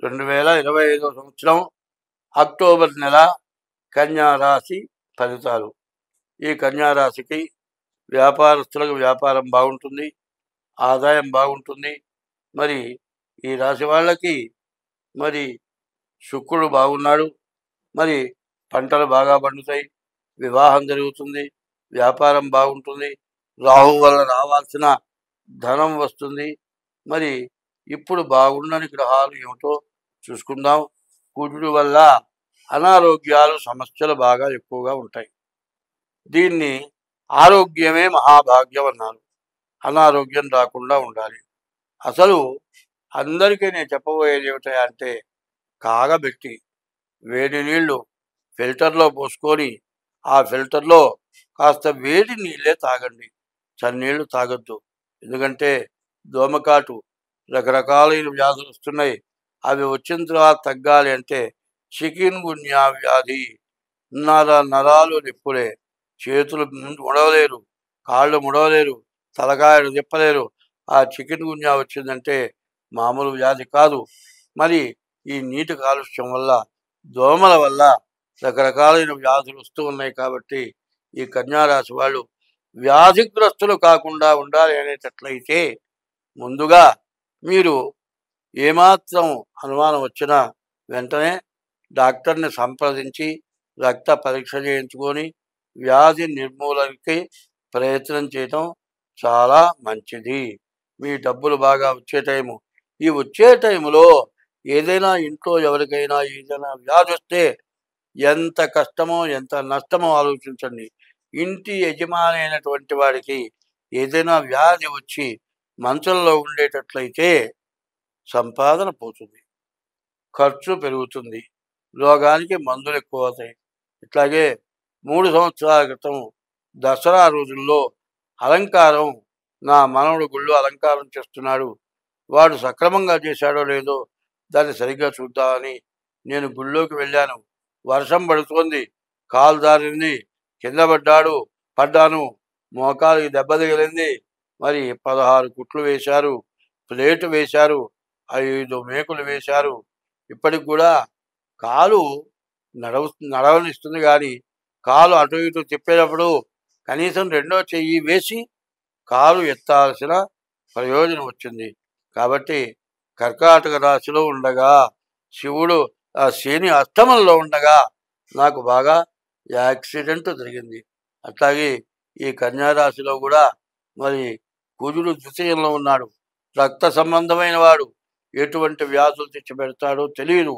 2025 సంవత్సరం అక్టోబర్ నెల కన్యా రాశి ఫలితాలు. ఈ కన్యా రాశికి వ్యాపారస్తులకు వ్యాపారం బాగుంటుంది, ఆదాయం బాగుంటుంది. మరి ఈ రాశి వాళ్ళకి మరి శుక్రుడు బాగున్నాడు. మరి పంటలు బాగా పండుతాయి, వివాహం జరుగుతుంది, వ్యాపారం బాగుంటుంది, రాహు వల్ల రావాల్సిన ధనం వస్తుంది. మరి ఇప్పుడు బాగుండని గ్రహాలు ఏమిటో చూసుకుందాం. కుజుడు వల్ల అనారోగ్యాలు సమస్యలు బాగా ఎక్కువగా ఉంటాయి. దీన్ని ఆరోగ్యమే మహాభాగ్యం అన్నారు. అనారోగ్యం రాకుండా ఉండాలి. అసలు అందరికీ నేను చెప్పబోయేది ఏమిటంటే, కాగబెట్టి వేడి నీళ్లు ఫిల్టర్లో పోసుకొని ఆ ఫిల్టర్లో కాస్త వేడి నీళ్ళే తాగండి, చన్నీళ్ళు తాగొద్దు. ఎందుకంటే దోమకాటు, రకరకాలైన వ్యాధులు వస్తున్నాయి. అవి వచ్చిన తర్వాత తగ్గాలి అంటే చికెన్ గున్యా వ్యాధి, నరాలు నిప్పులే, చేతులు ముడవలేరు, కాళ్ళు ముడవలేరు, తలకాయలు తిప్పలేరు. ఆ చికెన్ గున్యా వచ్చిందంటే మామూలు వ్యాధి కాదు. మరి ఈ నీటి కాలుష్యం వల్ల, దోమల వల్ల రకరకాలైన వ్యాధులు వస్తూ ఉన్నాయి. కాబట్టి ఈ కన్యారాశి వాళ్ళు వ్యాధిగ్రస్తులు కాకుండా ఉండాలి అనేటట్లయితే ముందుగా మీరు ఏమాత్రం అనుమానం వచ్చినా వెంటనే డాక్టర్ని సంప్రదించి రక్త పరీక్ష చేయించుకొని వ్యాధి నిర్మూలనకి ప్రయత్నం చేయటం చాలా మంచిది. మీ డబ్బులు బాగా వచ్చే టైము. ఈ వచ్చే టైంలో ఏదైనా ఇంట్లో ఎవరికైనా ఏదైనా వ్యాధి వస్తే ఎంత కష్టమో ఎంత నష్టమో ఆలోచించండి. ఇంటి యజమాని అయినటువంటి వాడికి ఏదైనా వ్యాధి వచ్చి మంచంలో ఉండేటట్లయితే సంపాదన పోతుంది, ఖర్చు పెరుగుతుంది, రోగానికి మందులు ఎక్కువ అవుతాయి. ఇట్లాగే 3 సంవత్సరాల క్రితం దసరా రోజుల్లో అలంకారం, నా మనవడు గుళ్ళు అలంకారం చేస్తున్నాడు, వాడు సక్రమంగా చేశాడో లేదో దాన్ని సరిగ్గా చూద్దామని నేను గుళ్ళోకి వెళ్ళాను. వర్షం పడుతోంది, కాలు జారింది, కింద పడ్డాను, మోకాలికి దెబ్బ తగిలింది. మరి 16 కుట్లు వేశారు, ప్లేటు వేశారు, 5 మేకులు వేశారు. ఇప్పటికి కూడా కాలు నడవనిస్తుంది, కానీ కాలు అటు ఇటు తిప్పేటప్పుడు కనీసం 2వ చెయ్యి వేసి కాలు ఎత్తాల్సిన ప్రయోజనం వచ్చింది. కాబట్టి కర్కాటక రాశిలో ఉండగా శివుడు శని అష్టమంలో ఉండగా నాకు బాగా యాక్సిడెంట్ జరిగింది. అట్లాగే ఈ కన్యారాశిలో కూడా మరి కుజుడు ద్వితీయంలో ఉన్నాడు. రక్త సంబంధమైన వాడు, ఎటువంటి వ్యాధులు తెచ్చిపెడతాడో తెలియదు.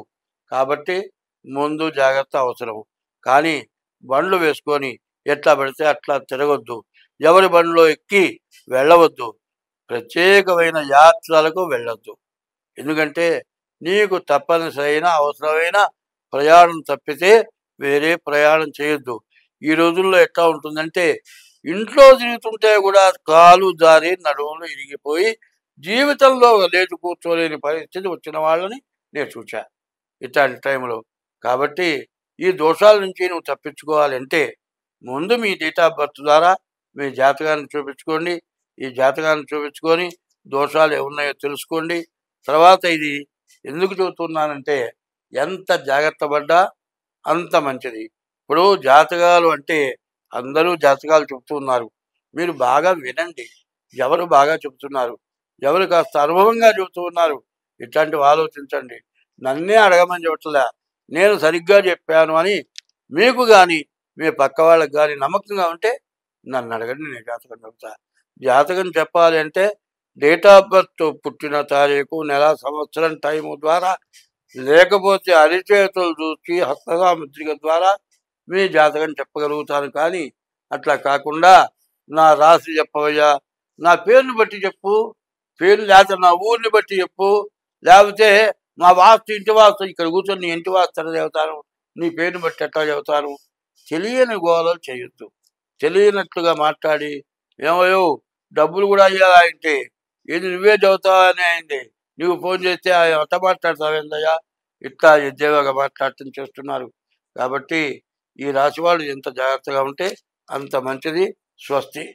కాబట్టి ముందు జాగ్రత్త అవసరం. కానీ బండ్లు వేసుకొని ఎట్లా పడితే అట్లా తిరగొద్దు, ఎవరి బండిలో ఎక్కి వెళ్ళవద్దు, ప్రత్యేకమైన యాత్రలకు వెళ్ళొద్దు. ఎందుకంటే నీకు తప్పనిసరైన అవసరమైన ప్రయాణం తప్పితే వేరే ప్రయాణం చేయొద్దు. ఈ రోజుల్లో ఎట్లా ఉంటుందంటే, ఇంట్లో తిరుగుతుంటే కూడా కాలు జారి నడుములు ఇరిగిపోయి జీవితంలో లేచి కూర్చోలేని పరిస్థితి వచ్చిన వాళ్ళని నేను చూశా ఇట్లాంటి టైంలో. కాబట్టి ఈ దోషాల నుంచి నువ్వు తప్పించుకోవాలంటే ముందు మీ డేట్ ఆఫ్ బర్త్ ద్వారా మీ జాతకాన్ని చూపించుకోండి. ఈ జాతకాన్ని చూపించుకొని దోషాలు ఏమున్నాయో తెలుసుకోండి. తర్వాత ఇది ఎందుకు చెబుతున్నానంటే, ఎంత జాగ్రత్త పడ్డా అంత మంచిది. ఇప్పుడు జాతకాలు అంటే అందరూ జాతకాలు చెబుతున్నారు, మీరు బాగా వినండి. ఎవరు బాగా చెబుతున్నారు, ఎవరు కాస్త అనుభవంగా చెబుతూ ఉన్నారు, ఇట్లాంటివి ఆలోచించండి. నన్నే అడగమని చెప్పట్లే, నేను సరిగ్గా చెప్పాను అని మీకు కానీ మీ పక్క వాళ్ళకి కానీ నమ్మకంగా ఉంటే నన్ను అడగండి, నేను జాతకం చెబుతా. జాతకం చెప్పాలి అంటే డేట్ ఆఫ్ బర్త్, పుట్టిన తారీఖు, నెల, సంవత్సరం, టైము ద్వారా, లేకపోతే అరిచేతులు చూసి హస్తసాముద్రిక ద్వారా మీ జాతకం చెప్పగలుగుతాను. కానీ అట్లా కాకుండా నా రాశి చెప్పవయ్యా, నా పేరుని బట్టి చెప్పు, పేరు లేకపోతే నా ఊరిని బట్టి చెప్పు, లేకపోతే మా వాస్తు ఇంటి వాస్తు ఇక్కడ కూర్చొని నీ ఇంటి వాస్తు ఎట్లా చెబుతాను, నీ పేరుని బట్టి ఎట్లా చెబుతాను. తెలియని గోళలు చేయొద్దు. తెలియనట్లుగా మాట్లాడి ఏమయ్యో డబ్బులు కూడా అయ్యాలా అంటే ఏది నువ్వే చెబుతావా అని అయింది, నువ్వు ఫోన్ చేస్తే అట్ట మాట్లాడతావేందయ్యా, ఇట్లా ఎద్దేవాగా మాట్లాడటం చేస్తున్నారు. కాబట్టి ఈ రాశి వాళ్ళు ఎంత జాగ్రత్తగా ఉంటే అంత మంచిది. స్వస్తి.